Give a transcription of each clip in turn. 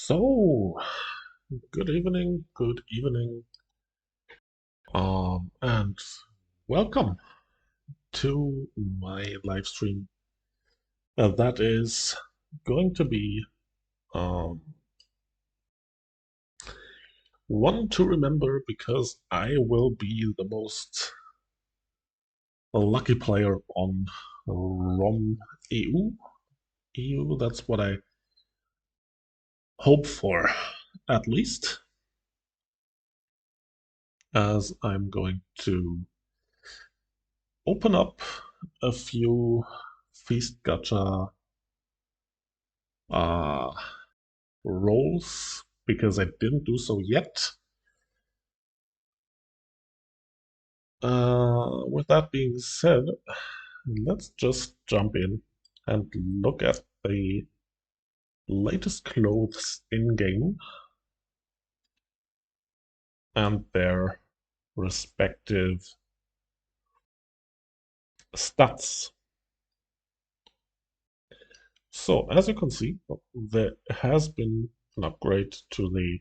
So, good evening, and welcome to my live stream. That is going to be um, one to remember because I will be the most lucky player on ROM EU. EU, that's what I hope for, at least, as I'm going to open up a few Feast Gacha uh, roles because I didn't do so yet. With that being said, let's just jump in and look at the latest clothes in game and their respective stats. So, as you can see, there has been an upgrade to the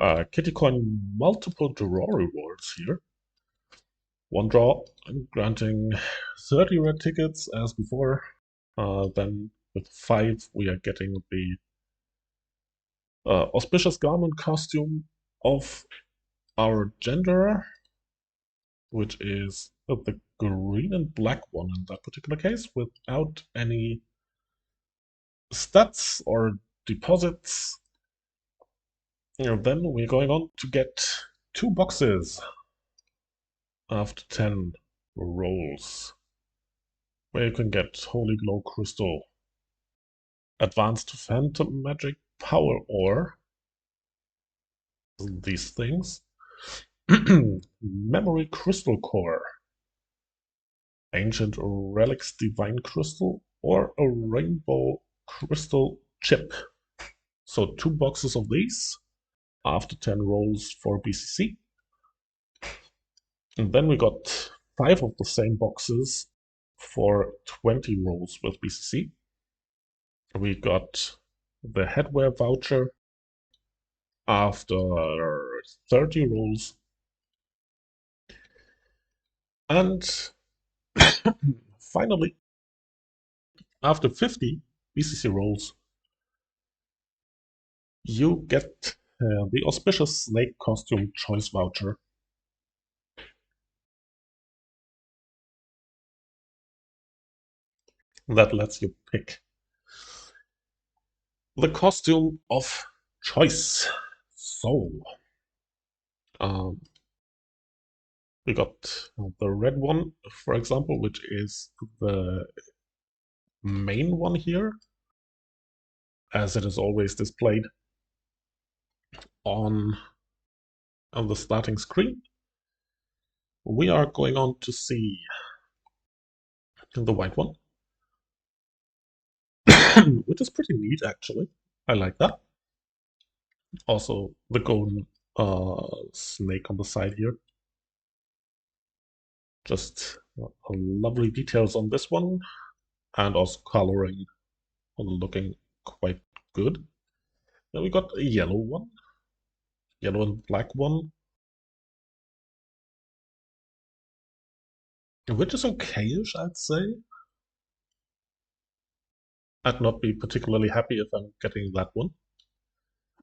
Kittycoin multiple draw rewards here. One draw granting 30 red tickets as before. Then with 5 we are getting the auspicious garment costume of our gender, which is the green and black one in that particular case, without any stats or deposits. And then we're going on to get 2 boxes after 10 rolls, where you can get Holy Glow Crystal, Advanced Phantom Magic Power Ore, these things, Memory Crystal Core, Ancient Relics Divine Crystal, or a Rainbow Crystal Chip. So 2 boxes of these after 10 rolls for BCC. And then we got 5 of the same boxes for 20 rolls with BCC. We got the headwear voucher after 30 rolls. And finally, after 50 BCC rolls, you get the auspicious snake costume choice voucher. That lets you pick the costume of choice. So, um, we got the red one, for example, which is the main one here, as it is always displayed on the starting screen. We are going on to see the white one, which is pretty neat actually. I like that. Also, the golden snake on the side here. Just lovely details on this one, and also coloring looking quite good. Then we got a yellow one, yellow and black one, which is okayish, I'd say. I'd not be particularly happy if I'm getting that one.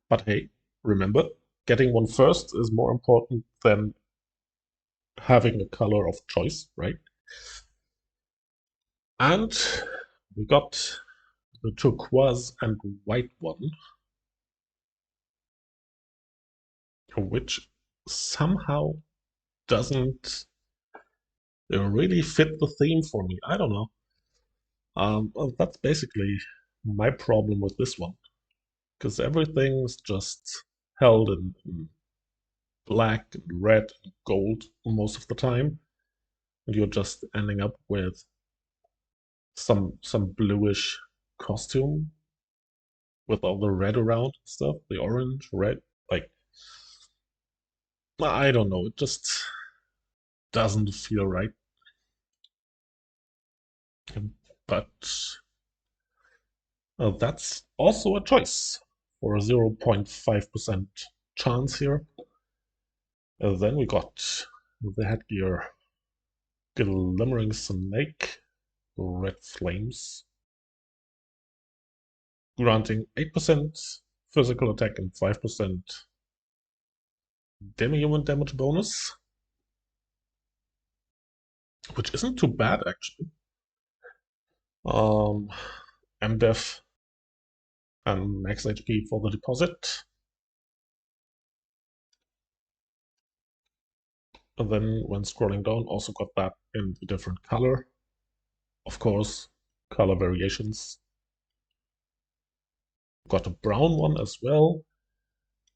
But hey, remember, getting one first is more important than having a color of choice, right? And we got the turquoise and white one, which somehow doesn't really fit the theme for me. I don't know. Well, that's basically my problem with this one, because everything's just held in black and red and gold most of the time, and you're just ending up with some bluish costume with all the red around and stuff, the orange, red, like I don't know, it just doesn't feel right. But that's also a choice. for a 0.5% chance here. And then we got the headgear Glimmering Snake, Red Flames, granting 8% physical attack and 5% demi-human damage bonus, which isn't too bad actually. MDef and max HP for the deposit. And then when scrolling down, also got that in a different color. Of course, color variations. Got a brown one as well.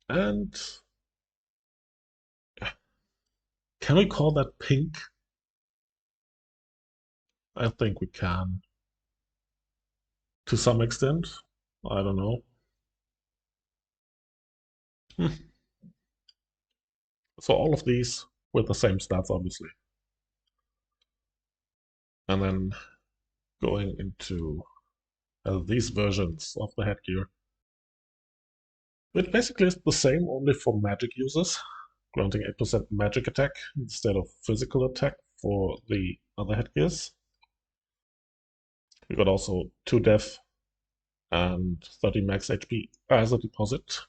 And can we call that pink? I think we can. To some extent. I don't know. So all of these with the same stats, obviously. And then going into these versions of the headgear. It basically is the same, only for magic users, granting 8% magic attack instead of physical attack for the other headgears. We got also 2 def and 30 max HP as a deposit.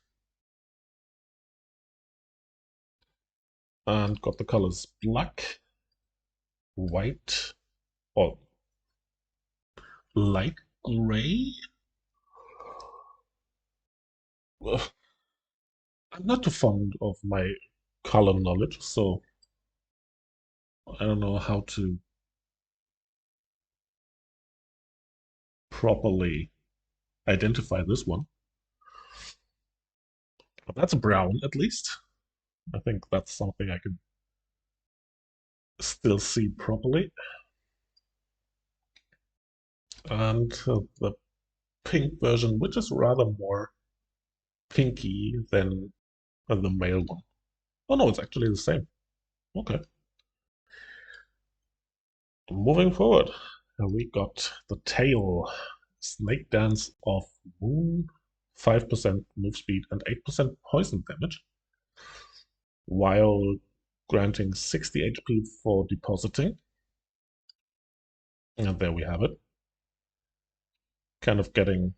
And got the colors black, white, or light gray. Ugh. I'm not too fond of my color knowledge, so I don't know how to properly identify this one. But that's brown, at least. I think that's something I can still see properly. And the pink version, which is rather more pinky than the male one. Oh no, it's actually the same. Okay. Moving forward, we got the tail. Snake Dance of Moon, 5% move speed and 8% poison damage, while granting 60 HP for depositing. And there we have it. Kind of getting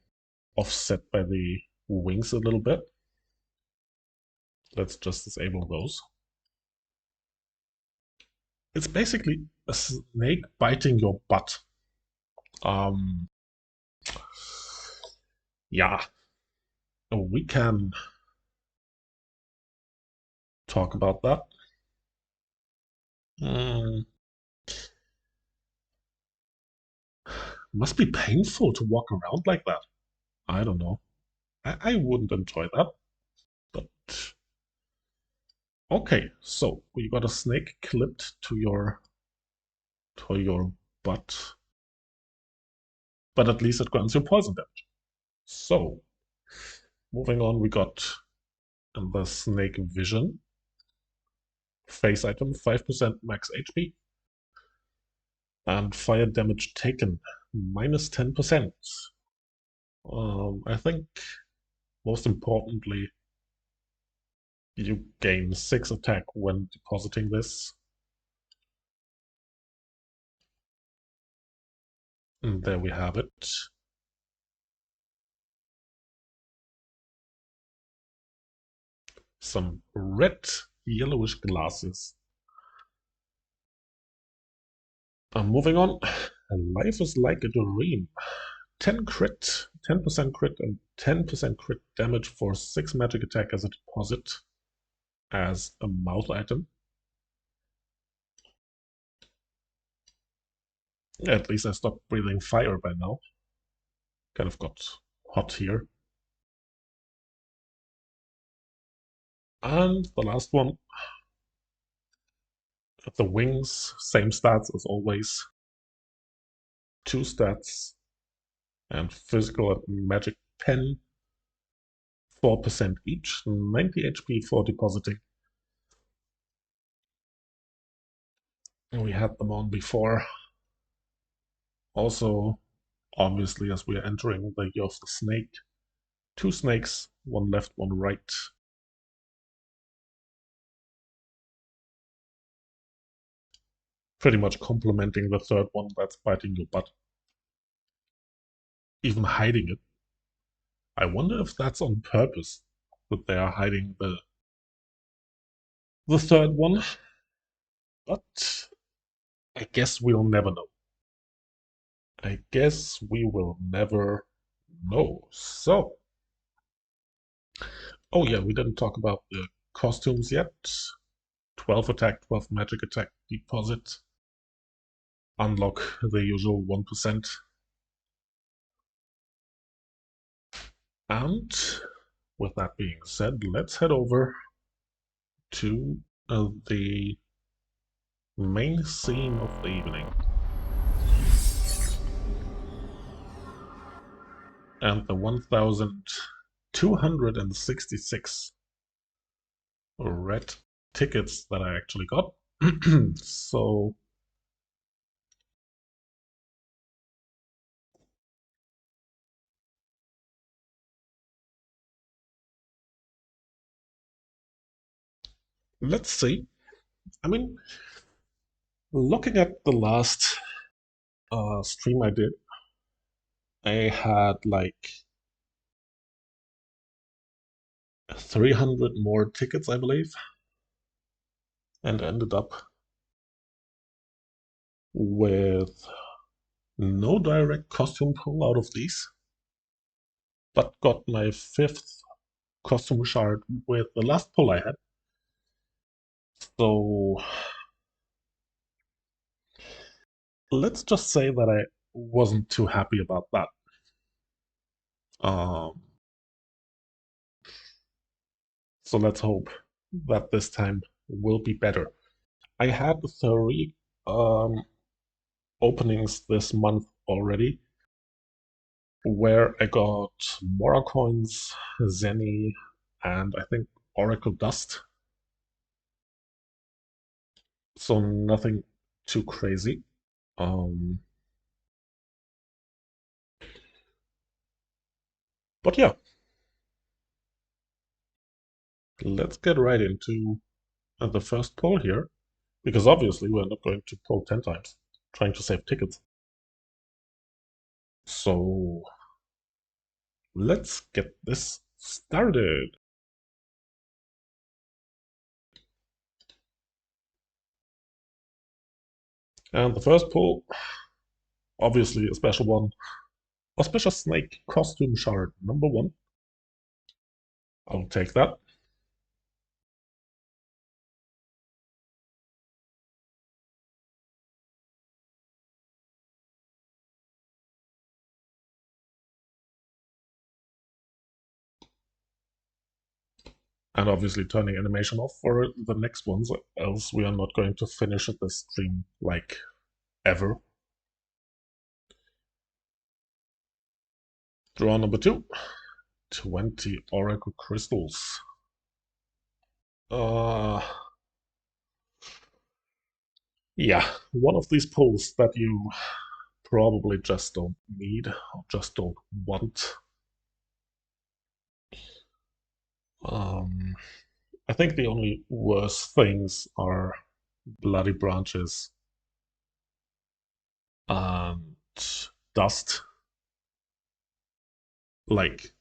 offset by the wings a little bit. Let's just disable those. It's basically a snake biting your butt. Yeah, we can talk about that. Must be painful to walk around like that. I don't know. I wouldn't enjoy that. But okay, so we got a snake clipped to your butt, but at least it grants you poison damage. So moving on, we got the snake vision face item, 5% max HP, and fire damage taken minus 10%. I think most importantly, you gain 6 attack when depositing this. And there we have it. Some red, yellowish glasses. Moving on. Life is like a dream. 10 crit, 10% crit, and 10% crit damage for 6 magic attack as a deposit as a mouth item. At least I stopped breathing fire by now. Kind of got hot here. And the last one. The wings, same stats as always. 2 stats. And physical and magic pen. 4% each. 90 HP for depositing. And we had them on before. Also, obviously, as we are entering the Year of the Snake, Two snakes, one left, one right. Pretty much complementing the third one that's biting your butt. Even hiding it. I wonder if that's on purpose, that they are hiding the third one. But I guess we'll never know. I guess we will never know. So, oh yeah, we didn't talk about the costumes yet. 12 attack, 12 magic attack, deposit. Unlock the usual 1%. And with that being said, let's head over to the main scene of the evening. And the 1,266 red tickets that I actually got. So let's see. I mean, looking at the last stream I did, I had like 300 more tickets, I believe, and ended up with no direct costume pull out of these, but got my fifth costume shard with the last pull I had. So let's just say that I wasn't too happy about that. Um, so let's hope that this time will be better. I had three um, openings this month already, where I got Mora coins, Zenny, and I think Oracle Dust. So nothing too crazy. Um, but yeah, let's get right into the first poll here, because obviously we're not going to poll 10 times trying to save tickets. So let's get this started. And the first poll, obviously a special one, a special snake costume shard number one. I'll take that. And obviously turning animation off for the next ones, else we are not going to finish this stream like ever. Draw number two, 20 Oracle Crystals. Uh, yeah, one of these pulls that you probably just don't need or just don't want. Um, I think the only worse things are bloody branches and dust, like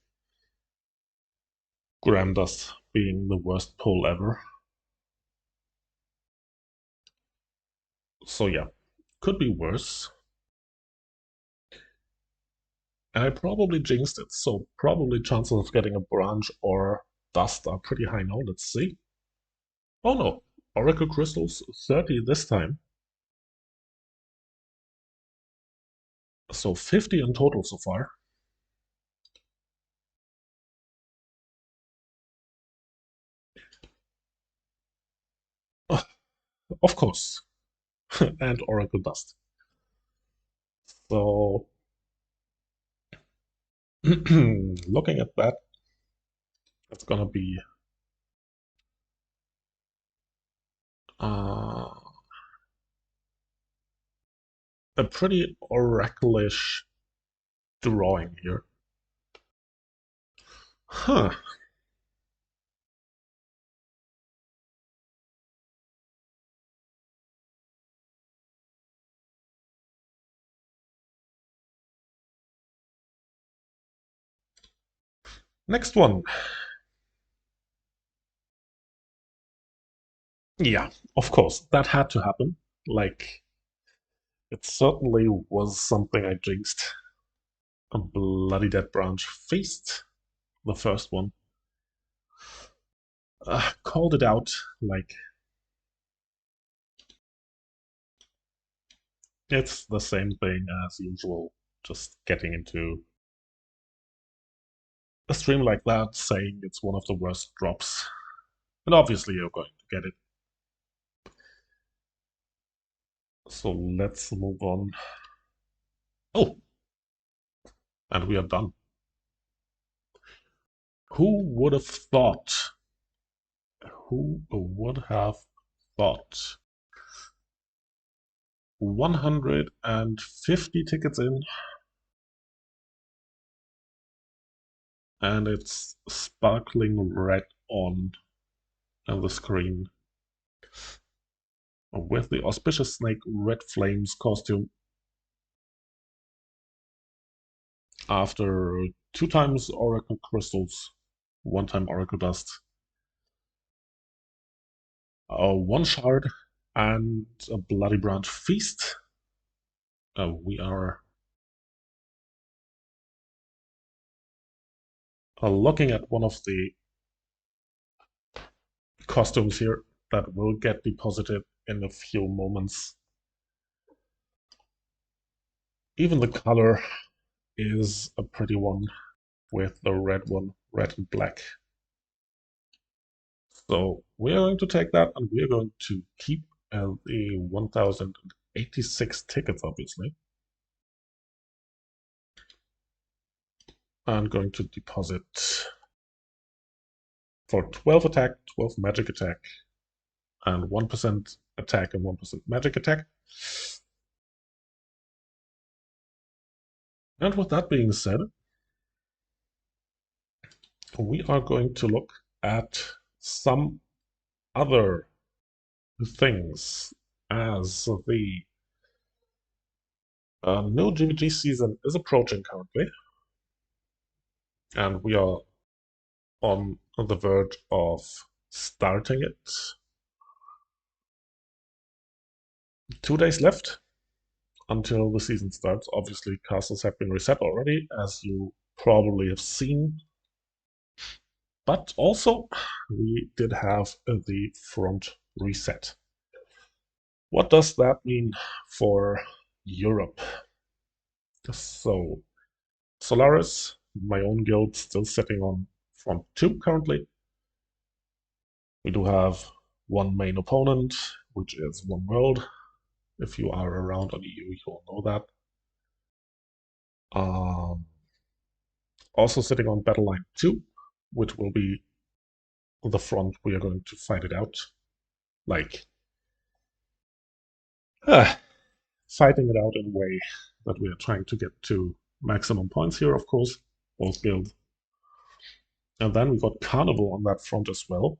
gram dust being the worst pull ever. So yeah, could be worse. And I probably jinxed it, so probably chances of getting a branch or dust are pretty high now. Let's see. Oh no, Oracle Crystals 30 this time. So 50 in total so far. Of course. And Oracle Dust. So looking at that, it's gonna be uh, a pretty oracleish drawing here. Huh. Next one. Yeah, of course, that had to happen. Like, it certainly was something I jinxed. A Bloody Dead Branch Feast, the first one. Called it out, like, it's the same thing as usual, just getting into a stream like that, saying it's one of the worst drops. And obviously you're going to get it. So let's move on. Oh, and we are done. Who would have thought? Who would have thought? 150 tickets in, and it's sparkling red on the screen with the Auspicious Snake Red Flames costume after 2 times Oracle Crystals, 1 time Oracle Dust, 1 shard, and a Bloody Branch Feast. We are looking at one of the costumes here that will get deposited in a few moments. Even the color is a pretty one with the red one, red and black. So we are going to take that and we are going to keep the 1086 tickets, obviously. I'm going to deposit for 12 attack, 12 magic attack, and 1% attack and 1% magic attack. And with that being said, we are going to look at some other things as the new GVG season is approaching currently, and we are on the verge of starting it. 2 days left until the season starts. Obviously, castles have been reset already, as you probably have seen. But also, we did have the front reset. What does that mean for Europe? So, Solaris, my own guild, still sitting on front 2 currently. We do have one main opponent, which is one world. If you are around on EU, you'll know that. Also sitting on battle line 2, which will be the front we are going to fight it out. Like, fighting it out in a way that we are trying to get to maximum points here, of course, both guilds. And then we got Carnival on that front as well.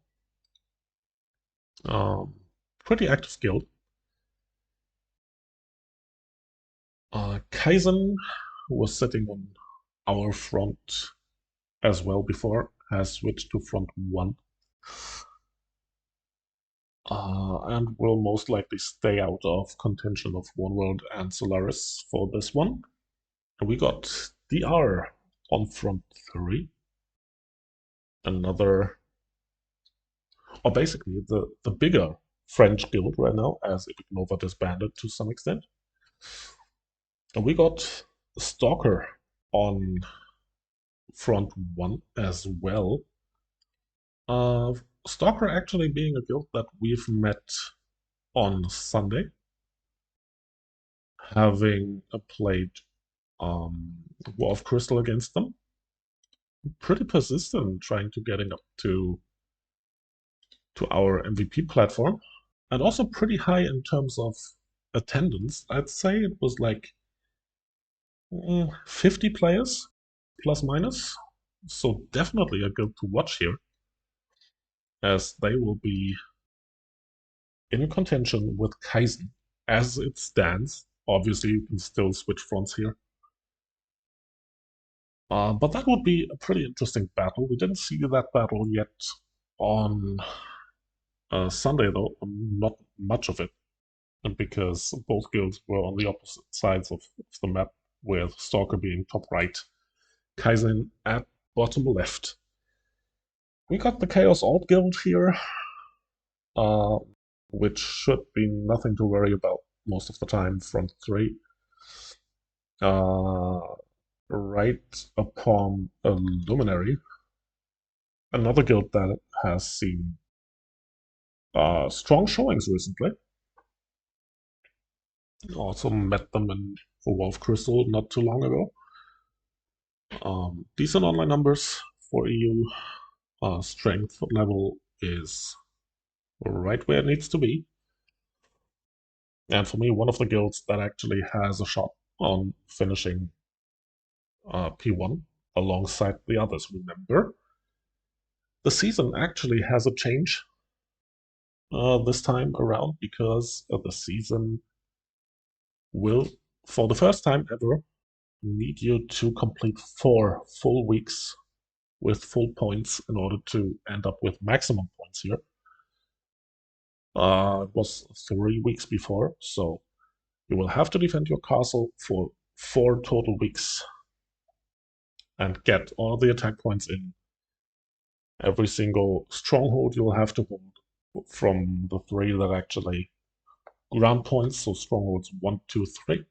Pretty active guild. Kaizen was sitting on our front as well before, has switched to front 1. And will most likely stay out of contention of One World and Solaris for this one. And we got DR on front 3. Another, or basically the bigger French guild right now, as Nova disbanded to some extent. And we got Stalker on front 1 as well. Stalker actually being a guild that we've met on Sunday, having played War of Crystal against them. Pretty persistent trying to getting up to our MVP platform, and also pretty high in terms of attendance. I'd say it was like 50 players, plus minus. So definitely a guild to watch here, as they will be in contention with Kaizen as it stands. Obviously, you can still switch fronts here. But that would be a pretty interesting battle. We didn't see that battle yet on Sunday, though. Not much of it, because both guilds were on the opposite sides of the map, with Stalker being top right, Kaizen at bottom left. We got the Chaos Alt guild here, uh, which should be nothing to worry about most of the time. Front three. Right upon a Luminary, another guild that has seen strong showings recently. Also met them in Wolf Crystal not too long ago. Decent online numbers for EU. Strength level is right where it needs to be. And for me, one of the guilds that actually has a shot on finishing P1 alongside the others. Remember, the season actually has a change this time around, because the season will, for the first time ever, need you to complete 4 full weeks with full points in order to end up with maximum points here. It was 3 weeks before, so you will have to defend your castle for 4 total weeks and get all the attack points in. Every single stronghold you'll have to hold from the 3 that actually ground points, so strongholds 1, 2, 3.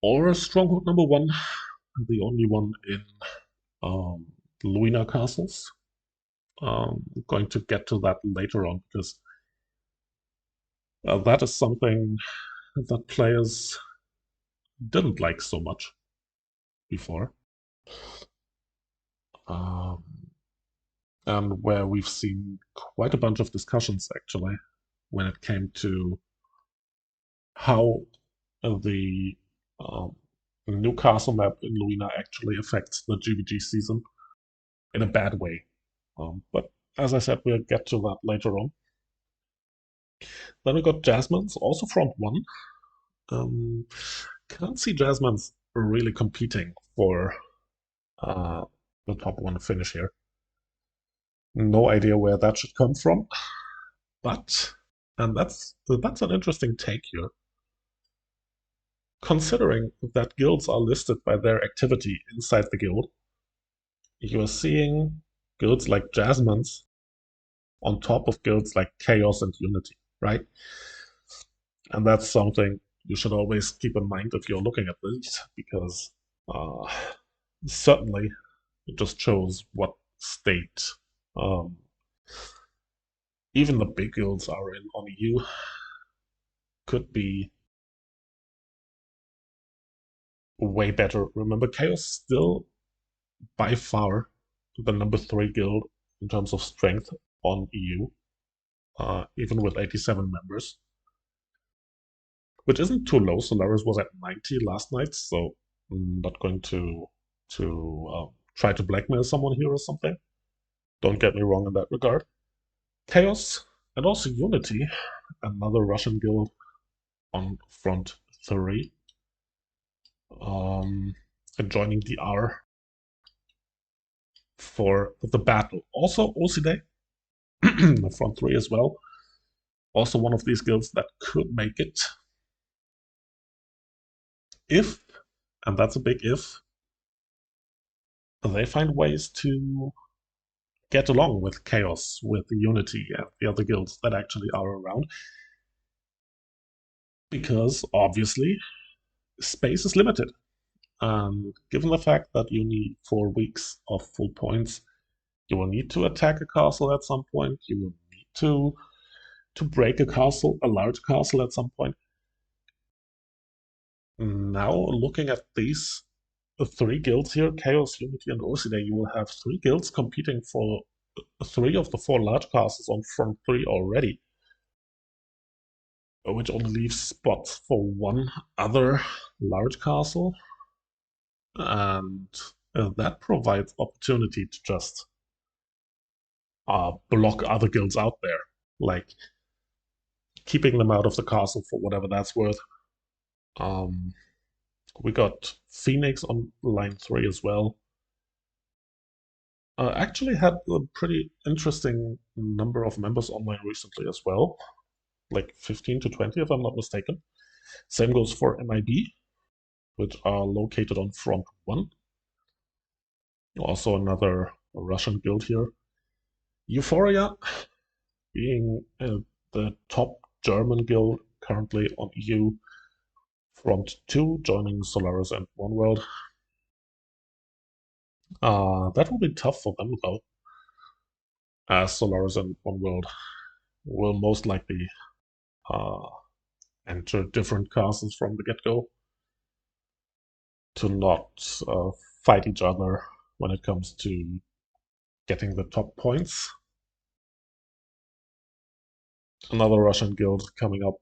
Or stronghold number 1, the only one in Luina castles. I'm going to get to that later on, because that is something that players didn't like so much before. Um, and where we've seen quite a bunch of discussions, actually, when it came to how the new castle map in Luina actually affects the GVG season in a bad way. But as I said, we'll get to that later on. Then we got Jasmine's, also front one. Can't see Jasmine's really competing for uh, the top 1 finish here. No idea where that should come from, but, and that's an interesting take here. Considering that guilds are listed by their activity inside the guild, you are seeing guilds like Jasmine's on top of guilds like Chaos and Unity, right? And that's something you should always keep in mind if you're looking at this, because uh, certainly it just shows what state even the big guilds are in on EU. Could be way better. Remember, Chaos still by far the number 3 guild in terms of strength on EU, even with 87 members, which isn't too low. Solaris was at 90 last night, so I'm not going to try to blackmail someone here or something. Don't get me wrong in that regard. Chaos and also Unity, another Russian guild on front 3, and joining the R for the battle. Also OCD, front 3 as well. Also one of these guilds that could make it if, and that's a big if, they find ways to get along with Chaos, with Unity, and the other guilds that actually are around. Because, obviously, space is limited. And given the fact that you need 4 weeks of full points, you will need to attack a castle at some point, you will need to break a castle, a large castle at some point. Now, looking at these 3 guilds here, Chaos, Unity, and OCD, you will have 3 guilds competing for 3 of the 4 large castles on front 3 already, which only leaves spots for 1 other large castle. And that provides opportunity to just block other guilds out there, like keeping them out of the castle for whatever that's worth. Um, we got Phoenix on line 3 as well. Actually had a pretty interesting number of members online recently as well, like 15 to 20 if I'm not mistaken. Same goes for MIB, which are located on front 1. Also another Russian guild here. Euphoria, being the top German guild currently on EU front 2, joining Solaris and One World. That will be tough for them though, as Solaris and One World will most likely uh, enter different castles from the get-go to not fight each other when it comes to getting the top points. Another Russian guild coming up.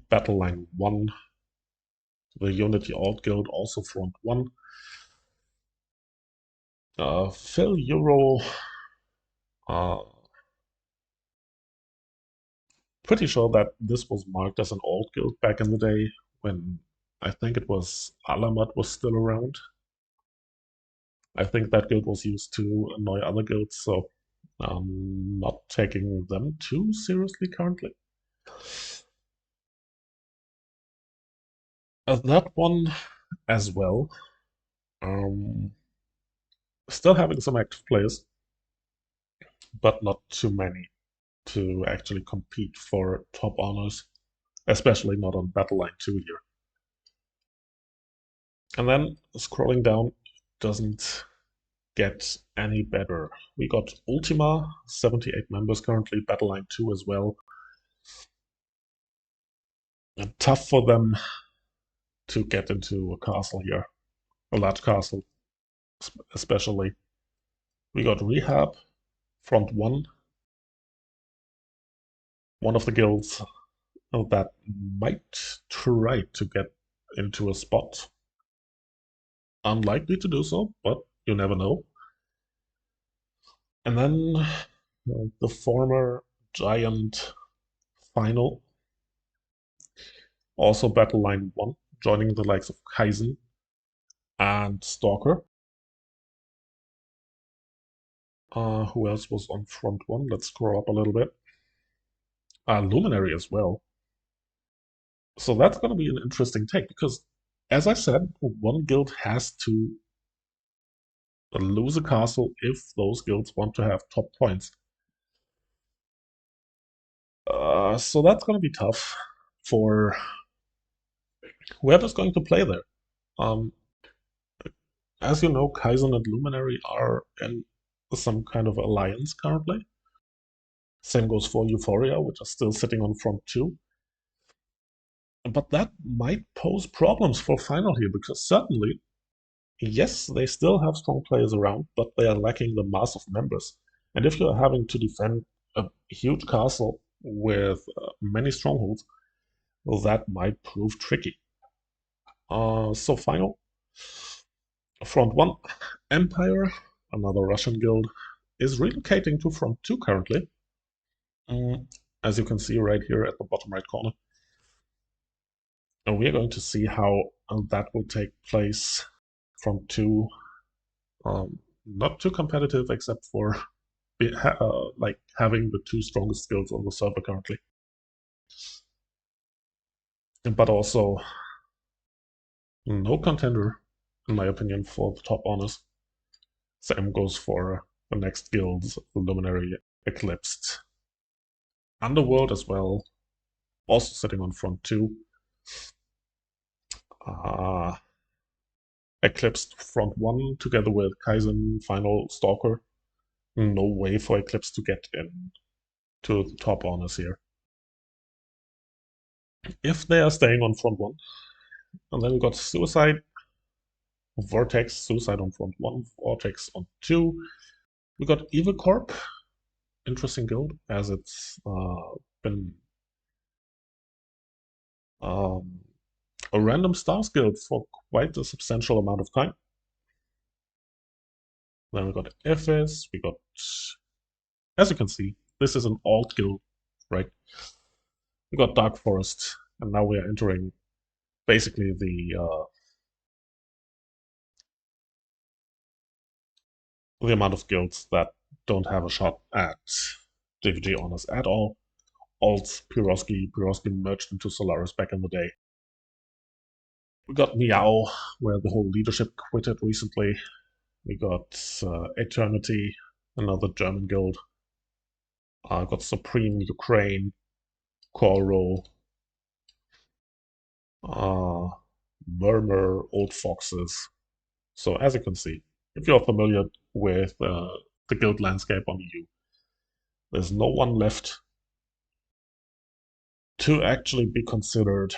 Battle Line 1. The Unity Alt Guild, also front 1. Phil Euro. Pretty sure that this was marked as an alt guild back in the day when I think it was Alamat was still around. I think that guild was used to annoy other guilds, so I'm not taking them too seriously currently. That one as well. Still having some active players, but not too many to actually compete for top honors, especially not on Battle Line 2 here. And then scrolling down doesn't get any better. We got Ultima, 78 members currently, Battle Line 2 as well. And tough for them to get into a castle here, a large castle especially. We got Rehab, front 1, one of the guilds that might try to get into a spot. Unlikely to do so, but you never know. And then the former Giant final, also Battle Line 1, joining the likes of Kaizen and Stalker. Who else was on front 1? Let's scroll up a little bit. Luminary as well. So that's going to be an interesting take because, as I said, one guild has to lose a castle if those guilds want to have top points. So that's going to be tough for whoever's going to play there. As you know, Kaizen and Luminary are in some kind of alliance currently. Same goes for Euphoria, which are still sitting on front 2. But that might pose problems for Final here, because certainly, yes, they still have strong players around, but they are lacking the mass of members. And if you're having to defend a huge castle with many strongholds, well, that might prove tricky. So Final, front 1, Empire, another Russian guild, is relocating to front 2 currently. As you can see right here at the bottom right corner. And we are going to see how that will take place from 2. Not too competitive, except for like having the 2 strongest skills on the server currently. But also no contender, in my opinion, for the top honors. Same goes for the next guilds, Luminary, Eclipsed. Underworld as well, also sitting on front 2. Eclipsed front 1 together with Kaizen, Final, Stalker. No way for Eclipse to get in to the top honors here. If they are staying on front 1. And then we got Suicide, Vortex, Suicide on front 1, Vortex on 2. We got Evil Corp, interesting guild, as it's been a random stars guild for quite a substantial amount of time. Then we got FS, we got, as you can see, this is an alt guild, right? We got Dark Forest, and now we are entering basically the amount of guilds that don't have a shot at GVG honors at all. Alts, Piroski merged into Solaris back in the day. We got Meow, where the whole leadership quitted recently. We got Eternity, another German guild. Got Supreme Ukraine, Koro, Murmur, Old Foxes. So as you can see, if you're familiar with the guild landscape on EU, there's no one left to actually be considered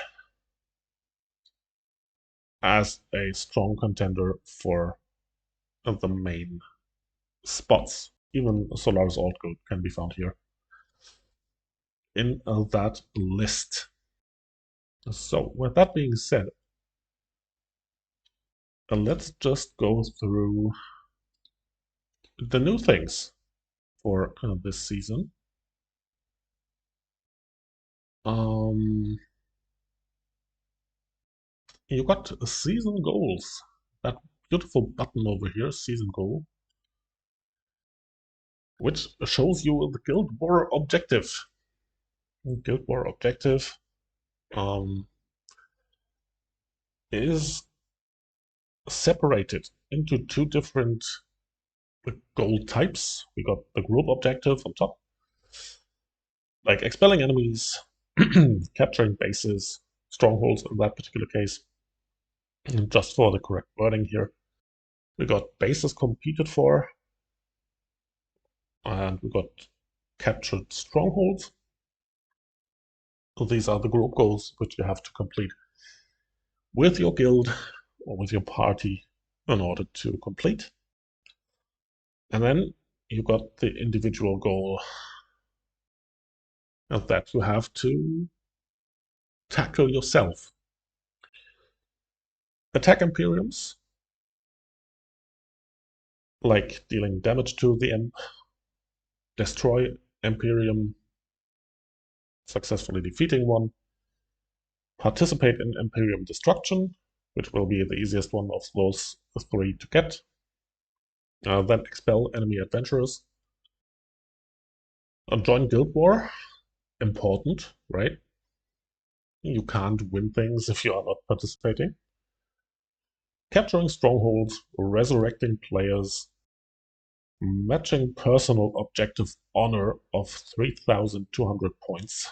as a strong contender for the main spots. Even Solaris Alt Guild can be found here in that list. So with that being said, let's just go through the new things for this season. You got season goals. That beautiful button over here, season goal, which shows you the Guild War objective. Guild War objective is separated into two different goal types. We got the group objective on top, like expelling enemies, capturing bases, strongholds in that particular case. And just for the correct wording here, we got bases competed for, and we got captured strongholds. So these are the group goals which you have to complete with your guild or with your party in order to complete. And then you got the individual goal that you have to tackle yourself. Attack Imperiums, like dealing damage to the Imp, destroy Imperium, successfully defeating one, participate in Imperium destruction, which will be the easiest one of those three to get, then expel enemy adventurers, join Guild War, important, right? You can't win things if you are not participating. Capturing strongholds, resurrecting players, matching personal objective honor of 3,200 points.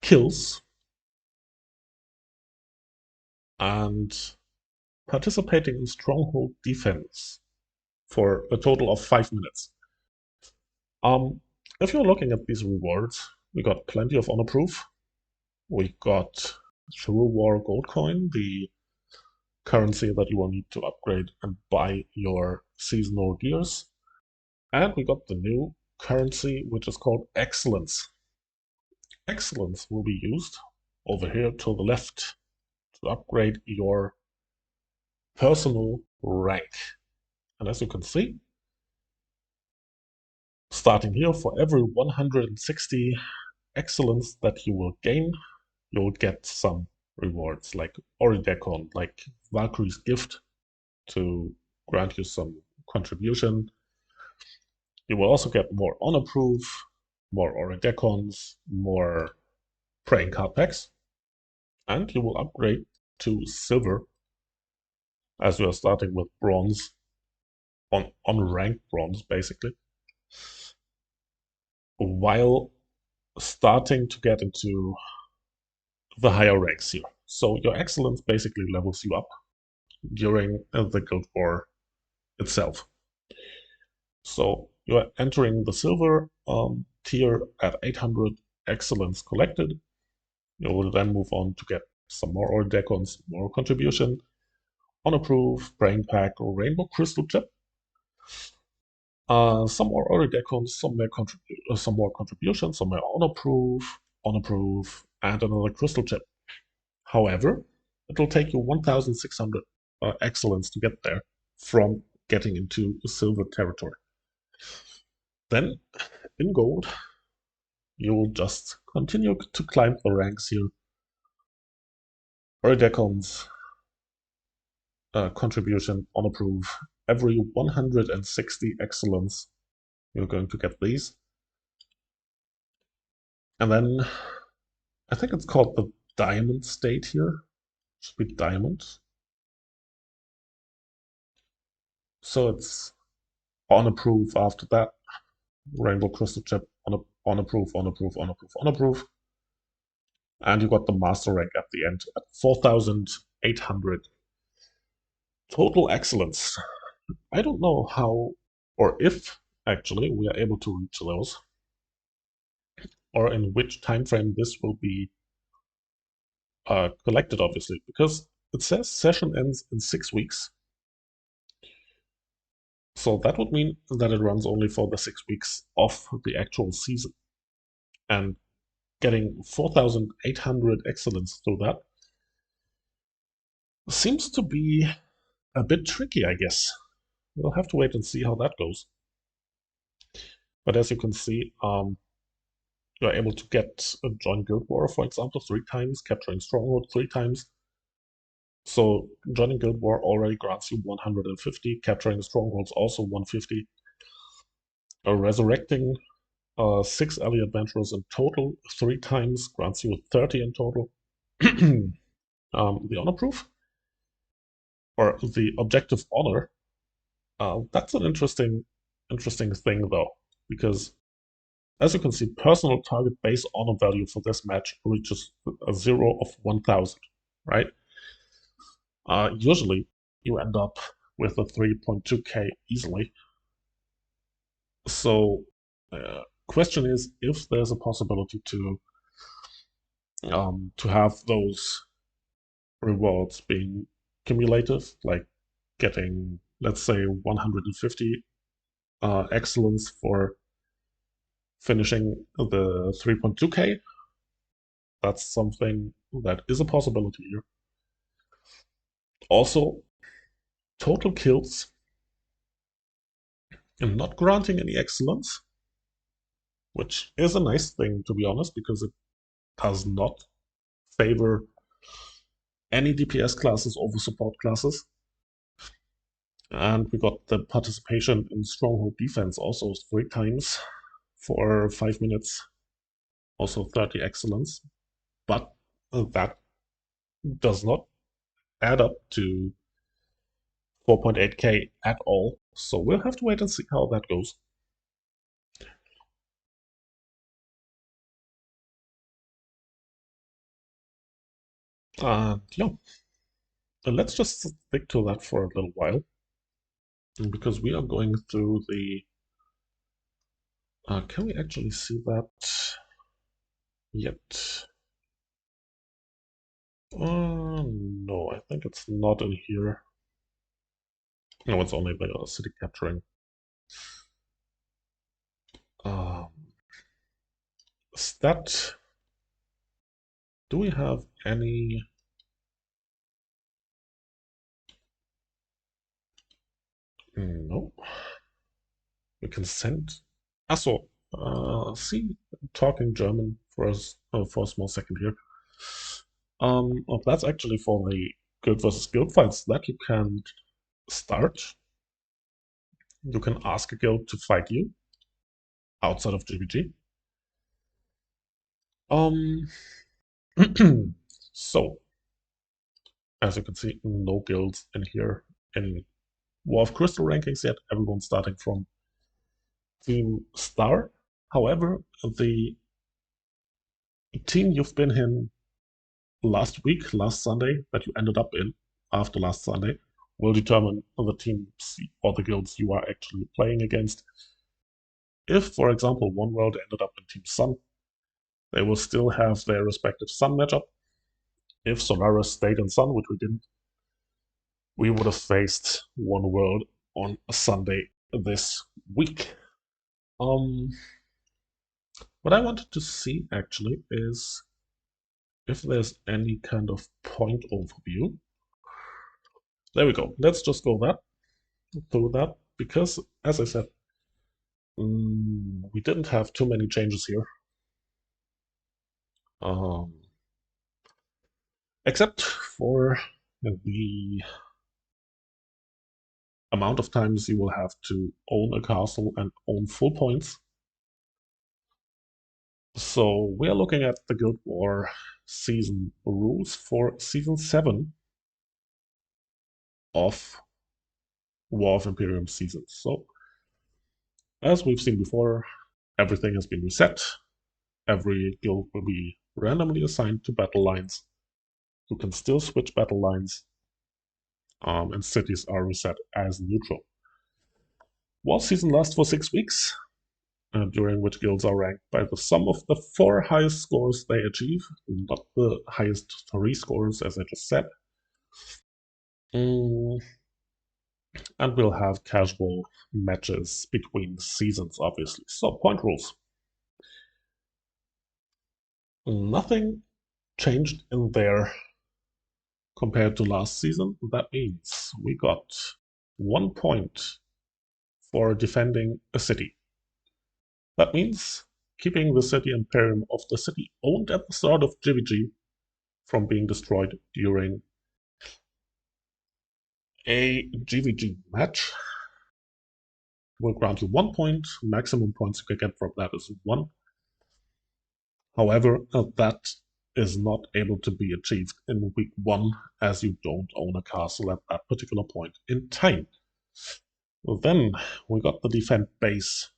Kills. And participating in stronghold defense for a total of 5 minutes. If you're looking at these rewards, we got plenty of honor proof. We got Through War Gold Coin, the currency that you will need to upgrade and buy your seasonal gears. And we got the new currency, which is called Excellence. Excellence will be used over here to the left to upgrade your personal rank. And as you can see, starting here, for every 160 excellence that you will gain, you'll get some rewards like Oridecon, like Valkyrie's Gift, to grant you some contribution. You will also get more honor proof, more Oridecons, more praying card packs, and you will upgrade to silver as you are starting with bronze, on ranked bronze basically, while starting to get into the higher ranks here. So your excellence basically levels you up during the Guild War itself. So you're entering the silver tier at 800 excellence collected. You will then move on to get some more Oridecons, more contribution, honor proof, praying pack, or rainbow crystal chip. Some more Oridecons, some more contribution, some more honor proof, on approve, and another crystal chip. However, it will take you 1,600 excellence to get there from getting into silver territory. Then, in gold, you will just continue to climb the ranks here. Erdecon's contribution on approve. Every 160 excellence, you're going to get these. And then, I think it's called the diamond state here. Should be diamond. So it's on approve after that. Rainbow crystal chip on approve, on approve, on approve, on approve. And you got the master rank at the end at 4,800 total excellence. I don't know how or if actually we are able to reach those, or in which time frame this will be collected, obviously, because it says session ends in 6 weeks. So that would mean that it runs only for the 6 weeks of the actual season. And getting 4,800 excellence through that seems to be a bit tricky, I guess. We'll have to wait and see how that goes. But as you can see, you're able to get a join Guild War, for example, 3 times, capturing Stronghold 3 times. So joining Guild War already grants you 150, capturing Strongholds also 150. Resurrecting 6 ally adventurers in total 3 times grants you 30 in total. The honor proof, or the objective honor, that's an interesting thing though, because as you can see, personal target base honor value for this match reaches a 0 of 1,000, right? Usually you end up with a 3.2k easily. So, question is if there's a possibility to have those rewards being cumulative, like getting, let's say, 150 excellence for finishing the 3.2k. That's something that is a possibility here. Also, total kills and not granting any excellence, which is a nice thing, to be honest, because it does not favor any DPS classes over support classes. And we got the participation in Stronghold defense also 3 times for 5 minutes, also 30 excellence. But that does not add up to 4.8k at all. So we'll have to wait and see how that goes. And yeah, let's just stick to that for a little while, because we are going through the... can we actually see that yet? No, I think it's not in here. No, it's only the city capturing. Stat. Do we have any... No. We can send... Achso, see, talking German for a small second here. Oh, that's actually for the guild versus guild fights that you can start. You can ask a guild to fight you outside of GVG. So, as you can see, no guilds in here in War of Crystal rankings yet. Everyone's starting from Team Star. However, the team you've been in last week, last Sunday, that you ended up in after last Sunday, will determine the teams or the guilds you are actually playing against. If, for example, One World ended up in Team Sun, they will still have their respective Sun matchup. If Solaris stayed in Sun, which we didn't, we would have faced One World on a Sunday this week. What I wanted to see actually is if there's any kind of point overview. There we go. Let's just go through that because, as I said, we didn't have too many changes here, um, except for the amount of times you will have to own a castle and own full points. So we are looking at the Guild War season rules for season 7 of War of Imperium season. So, as we've seen before, everything has been reset. Every guild will be randomly assigned to battle lines. You can still switch battle lines, and cities are reset as neutral. War season lasts for 6 weeks, during which guilds are ranked by the sum of the 4 highest scores they achieve, not the highest 3 scores, as I just said. And we'll have casual matches between seasons, obviously. So, point rules. Nothing changed in there compared to last season. That means we got 1 point for defending a city. That means keeping the city imperium of the city owned at the start of GVG from being destroyed during a GVG match will grant you 1 point. Maximum points you can get from that is 1. However, that is not able to be achieved in week 1 as you don't own a castle at that particular point in time. Then we got the defend base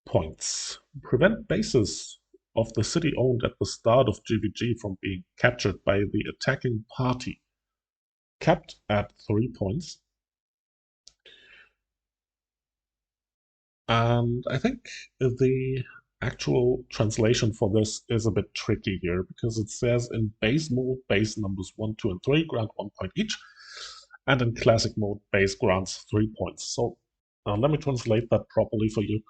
points. Prevent bases of the city owned at the start of GVG from being captured by the attacking party. Capped at 3 points. And I think the actual translation for this is a bit tricky here because it says in base mode, base numbers 1, 2, and 3 grant 1 point each, and in classic mode, base grants 3 points. So let me translate that properly for you.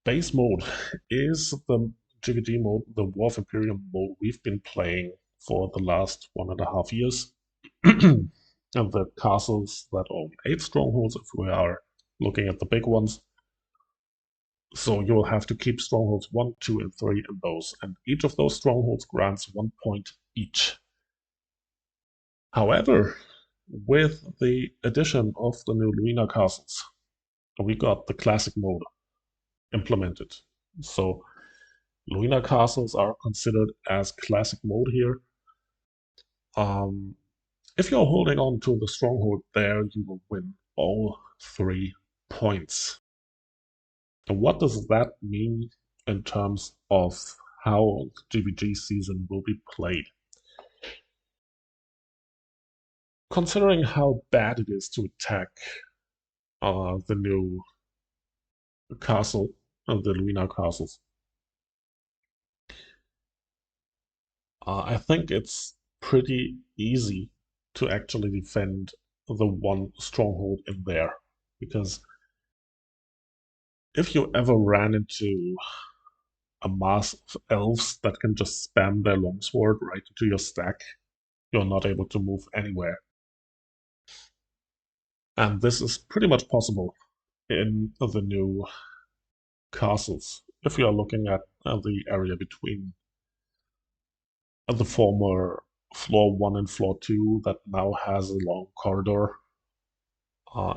Base mode is the GVG mode, the War of Imperium mode we've been playing for the last 1.5 years. And the castles that own 8 strongholds, if we are looking at the big ones. So you'll have to keep strongholds 1, 2, and 3 in those, and each of those strongholds grants 1 point each. However, with the addition of the new Luina castles, we got the classic mode implemented. So Luina castles are considered as classic mode here. If you're holding on to the stronghold there, you will win all 3 points. And what does that mean in terms of how the GVG season will be played? Considering how bad it is to attack the new castle, the Luina castles, I think it's pretty easy to actually defend the one stronghold in there. Because if you ever ran into a mass of elves that can just spam their longsword right into your stack, you're not able to move anywhere. And this is pretty much possible in the new castles. If you are looking at the area between the former floor 1 and floor 2 that now has a long corridor,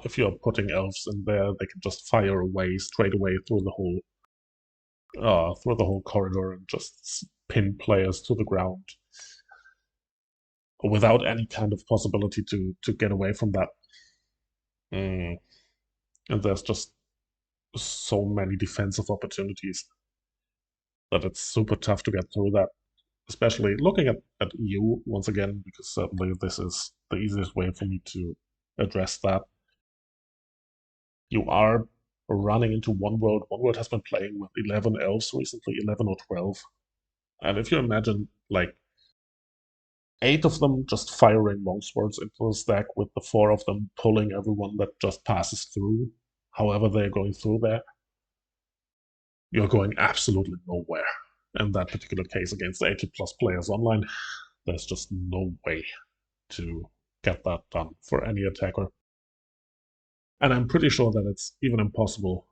if you're putting elves in there, they can just fire away straight away through the whole corridor and just pin players to the ground without any kind of possibility to get away from that. And there's just so many defensive opportunities that it's super tough to get through that. Especially looking at you once again, because certainly this is the easiest way for me to address that. You are running into One World. One World has been playing with 11 elves recently, 11 or 12. And if you imagine, like, 8 of them just firing longswords into the stack, with the 4 of them pulling everyone that just passes through, however they're going through there. you're going absolutely nowhere. In that particular case, against 80 plus players online, there's just no way to get that done for any attacker. And I'm pretty sure that it's even impossible,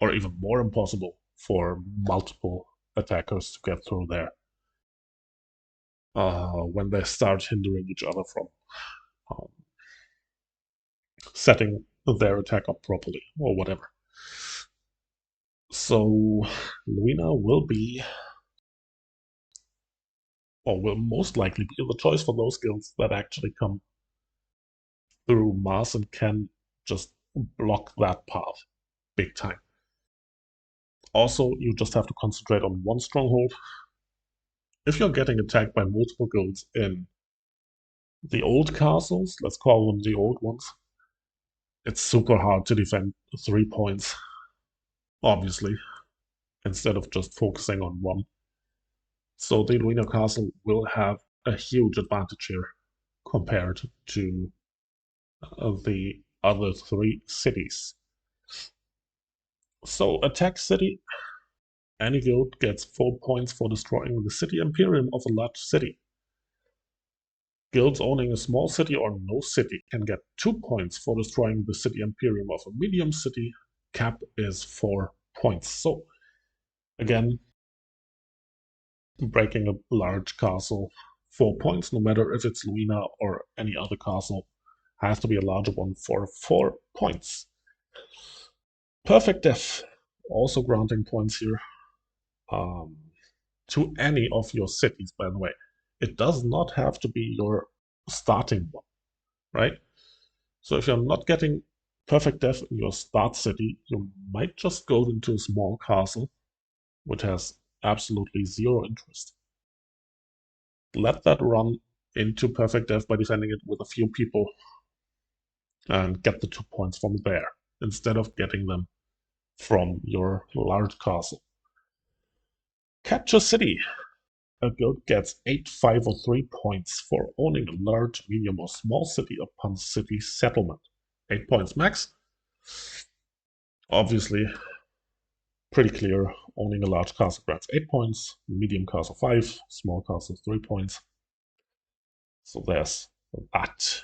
or even more impossible, for multiple attackers to get through there when they start hindering each other from um, setting their attack up properly or whatever. So Luina will be, or will most likely be, the choice for those guilds that actually come through Mars and can just block that path big time. Also, you just have to concentrate on one stronghold. If you're getting attacked by multiple guilds in the old castles, let's call them the old ones, it's super hard to defend 3 points, obviously, instead of just focusing on one. So the Luina Castle will have a huge advantage here compared to the other three cities. So attack city. Any guild gets 4 points for destroying the city imperium of a large city. Guilds owning a small city or no city can get 2 points for destroying the city imperium of a medium city. Cap is 4 points. So again, breaking a large castle, 4 points, no matter if it's Luina or any other castle, has to be a larger one for 4 points. Perfect Death, also granting points here to any of your cities, by the way. It does not have to be your starting one, right? So if you're not getting Perfect Death in your start city, you might just go into a small castle, which has absolutely zero interest. Let that run into Perfect Death by defending it with a few people and get the 2 points from there, instead of getting them from your large castle. Capture City. A guild gets 8, 5, or 3 points for owning a large, medium, or small city upon city settlement. 8 points max. Obviously, pretty clear. Owning a large castle grants 8 points, medium castle 5, small castle 3 points. So there's that.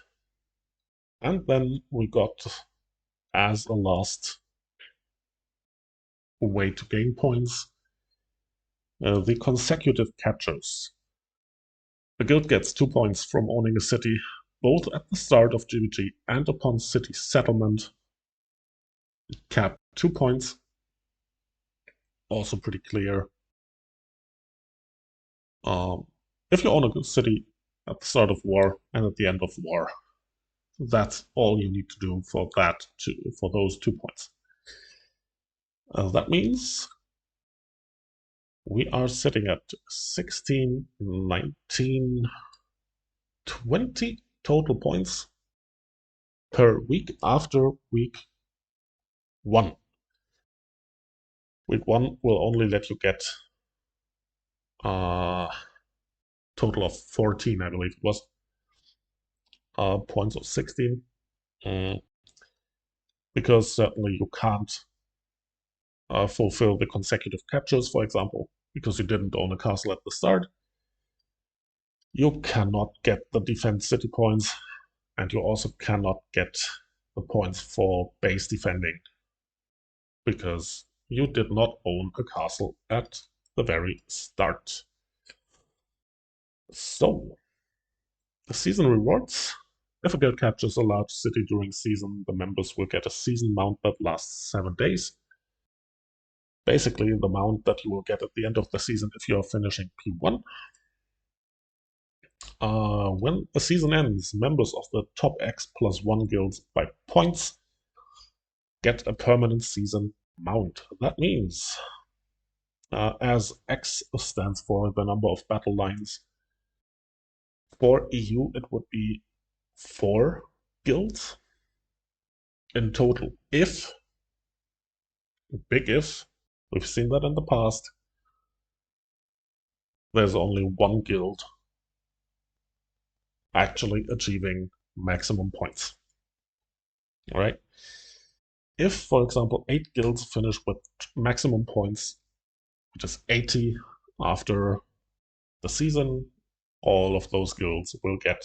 And then we got, as a last way to gain points, the consecutive captures. A guild gets 2 points from owning a city, both at the start of GVG and upon city settlement. Cap 2 points. Also pretty clear. If you own a city at the start of war and at the end of war, that's all you need to do for those 2 points. That means we are sitting at 16, 19, 20 total points per week after week 1. Week 1 will only let you get a total of 14, I believe it was, points of 16. Because certainly you can't fulfill the consecutive captures, for example, because you didn't own a castle at the start. You cannot get the defense city points, and you also cannot get the points for base defending, because you did not own a castle at the very start. So, the season rewards. If a guild captures a large city during season, the members will get a season mount that lasts 7 days. Basically, the mount that you will get at the end of the season if you are finishing P1. When a season ends, members of the top X+1 guilds by points get a permanent season mount. That means, as X stands for the number of battle lines, for EU it would be 4 guilds in total. If, big if, we've seen that in the past, there's only 1 guild actually achieving maximum points. All right. If, for example, 8 guilds finish with maximum points which is 80 after the season. All of those guilds will get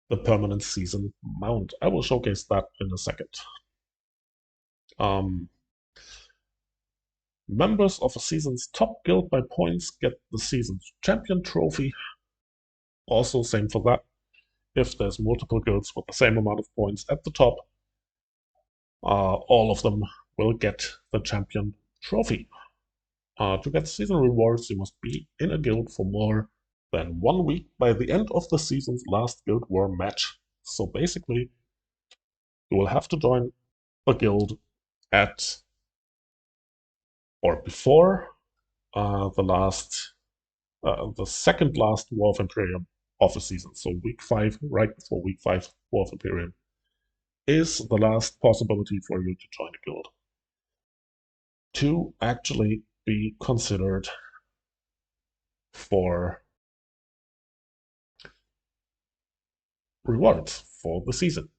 the permanent season mount. I will showcase that in a second. Um, Members of a season's top guild by points get the season's champion trophy. Also, same for that. If there's multiple guilds with the same amount of points at the top, all of them will get the champion trophy. To get season rewards, you must be in a guild for more than 1 week by the end of the season's last Guild War match. So basically, you will have to join a guild at or before the second last War of Imperium of the season. So week 5, right before week 5 War of Imperium, is the last possibility for you to join a guild to actually be considered for rewards for the season.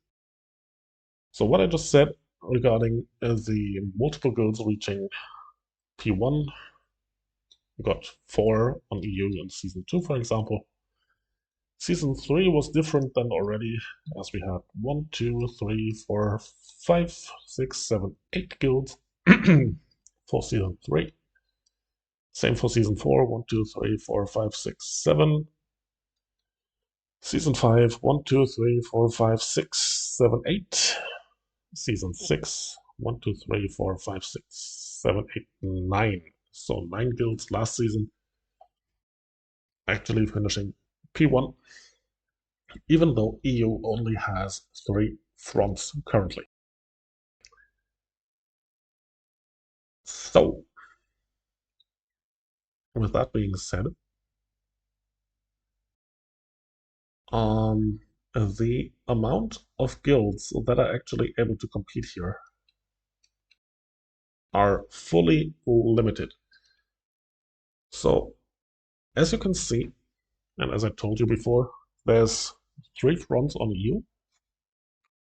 So what I just said regarding the multiple guilds reaching P1, we got 4 on EU in Season 2, for example. Season 3 was different than already, as we had 1, 2, 3, 4, 5, 6, 7, 8 guilds for Season 3. Same for Season 4, 1, 2, 3, 4, 5, 6, 7. Season 5, 1, 2, 3, 4, 5, 6, 7, 8. Season 6, 1, 2, 3, 4, 5, 6, 7, 8, 9. So 9 guilds last season, actually finishing P1, even though EU only has 3 fronts currently. So, with that being said, the amount of guilds that are actually able to compete here are fully limited. So, as you can see, and as I told you before, there's 3 fronts on EU.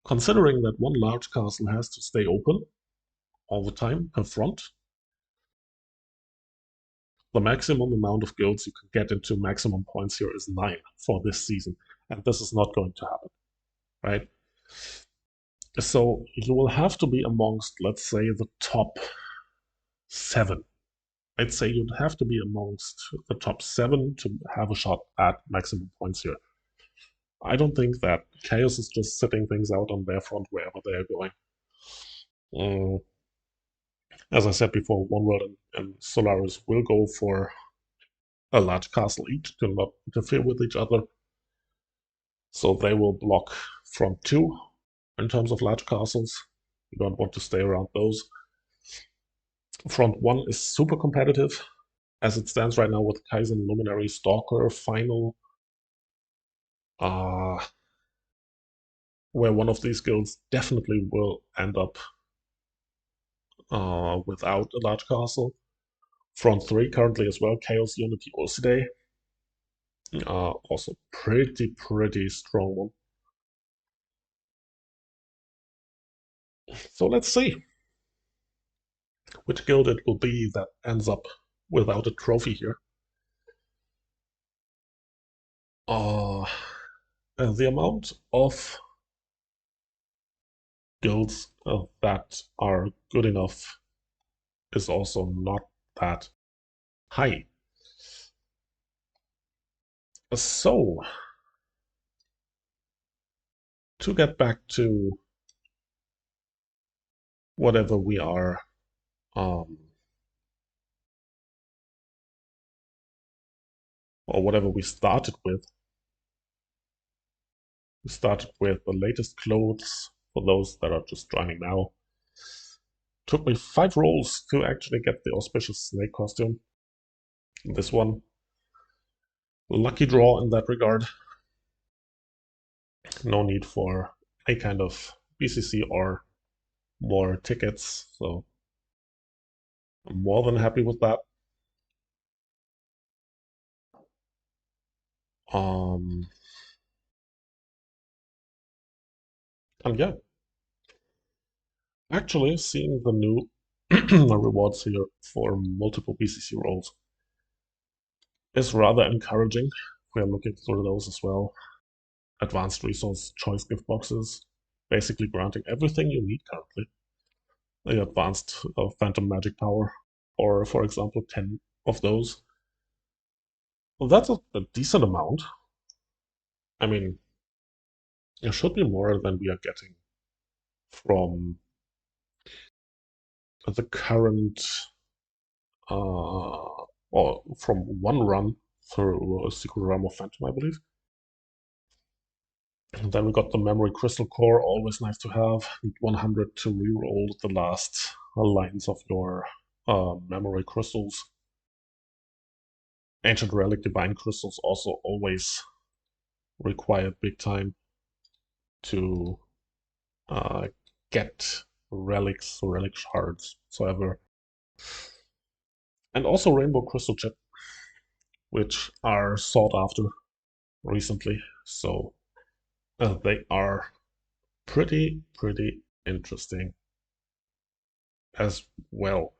Considering that one large castle has to stay open all the time per front, the maximum amount of guilds you can get into maximum points here is 9 for this season, and this is not going to happen, right? So you will have to be amongst, let's say, the top 7. I'd say you'd have to be amongst the top 7 to have a shot at maximum points here. I don't think that Chaos is just sitting things out on their front wherever they're going. As I said before, One World and Solaris will go for a large castle each to not interfere with each other. So they will block front 2 in terms of large castles. You don't want to stay around those. Front 1 is super competitive as it stands right now with Kaizen, Luminary, Stalker, Final, where one of these guilds definitely will end up without a large castle. Front 3 currently as well, Chaos, Unity, Ursidae. Also pretty strong one. So let's see which guild it will be that ends up without a trophy here. The amount of guilds that are good enough is also not that high. So, to get back to whatever we are or whatever we started with. We started with the latest clothes for those that are just joining now. Took me 5 rolls to actually get the auspicious snake costume. This one, lucky draw in that regard. No need for any kind of BCC or more tickets, so I'm more than happy with that. And yeah, actually seeing the new the rewards here for multiple BCC rolls is rather encouraging. We are looking through those as well. Advanced resource choice gift boxes, basically granting everything you need currently. The advanced phantom magic power, or for example, 10 of those. Well, that's a decent amount. I mean, it should be more than we are getting from the current, or from one run through Secret Realm of Phantom, I believe. And then we got the Memory Crystal Core, always nice to have. 100 to reroll the last lines of your Memory Crystals. Ancient Relic Divine Crystals also always required big time to get relics, relic shards, whatsoever. And also Rainbow Crystal Chip, which are sought after recently. So they are pretty interesting as well.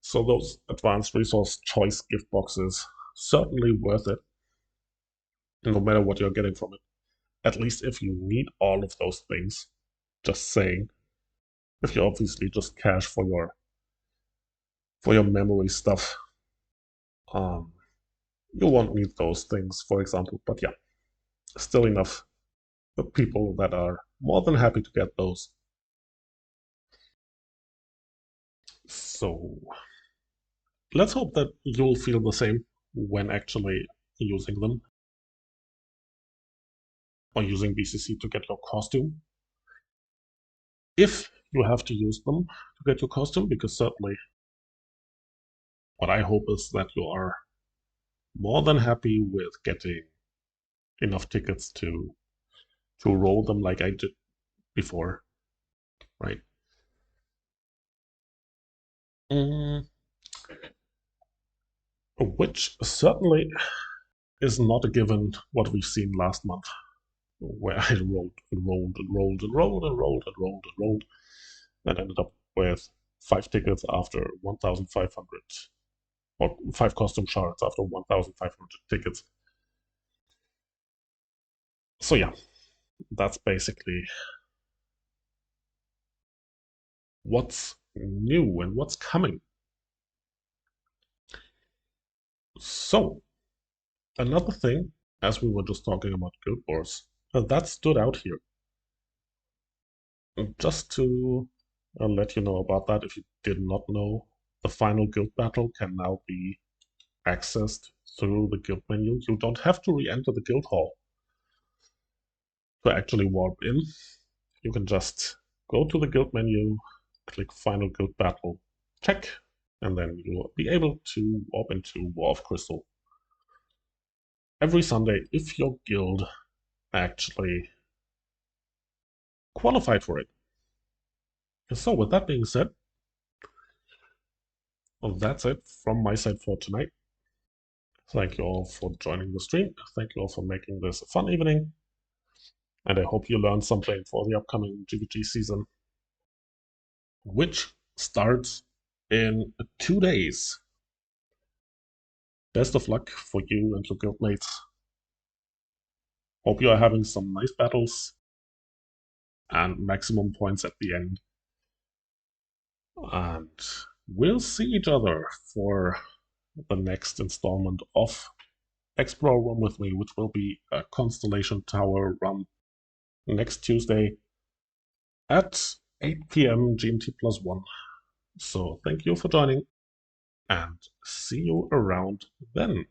So those advanced resource choice gift boxes, certainly worth it, no matter what you're getting from it. At least if you need all of those things, just saying. If you obviously just cash for your memory stuff, you won't need those things, for example. But yeah, still enough people that are more than happy to get those. So let's hope that you'll feel the same when actually using them, or using BCC to get your costume. If you have to use them to get your costume, because certainly what I hope is that you are more than happy with getting enough tickets to roll them like I did before, right? Mm, which certainly is not a given what we've seen last month, where I rolled and rolled and rolled and rolled and rolled and rolled and rolled, and ended up with 5 tickets after 1,500, or 5 costume shards after 1,500 tickets. So yeah, that's basically what's new and what's coming. So, another thing, as we were just talking about Guild Wars, that stood out here. Just to let you know about that, if you did not know, the final guild battle can now be accessed through the guild menu. You don't have to re-enter the guild hall to actually warp in. You can just go to the guild menu, click Final Guild Battle, check, and then you'll be able to warp into War of Crystal every Sunday if your guild actually qualified for it. So with that being said, well, that's it from my side for tonight. Thank you all for joining the stream. Thank you all for making this a fun evening. And I hope you learned something for the upcoming GVG season, which starts in 2 days. Best of luck for you and your guildmates. Hope you are having some nice battles and maximum points at the end. And we'll see each other for the next installment of Explore Run with me, which will be a Constellation Tower run next Tuesday at 8 p.m. GMT+1. So thank you for joining, and see you around then.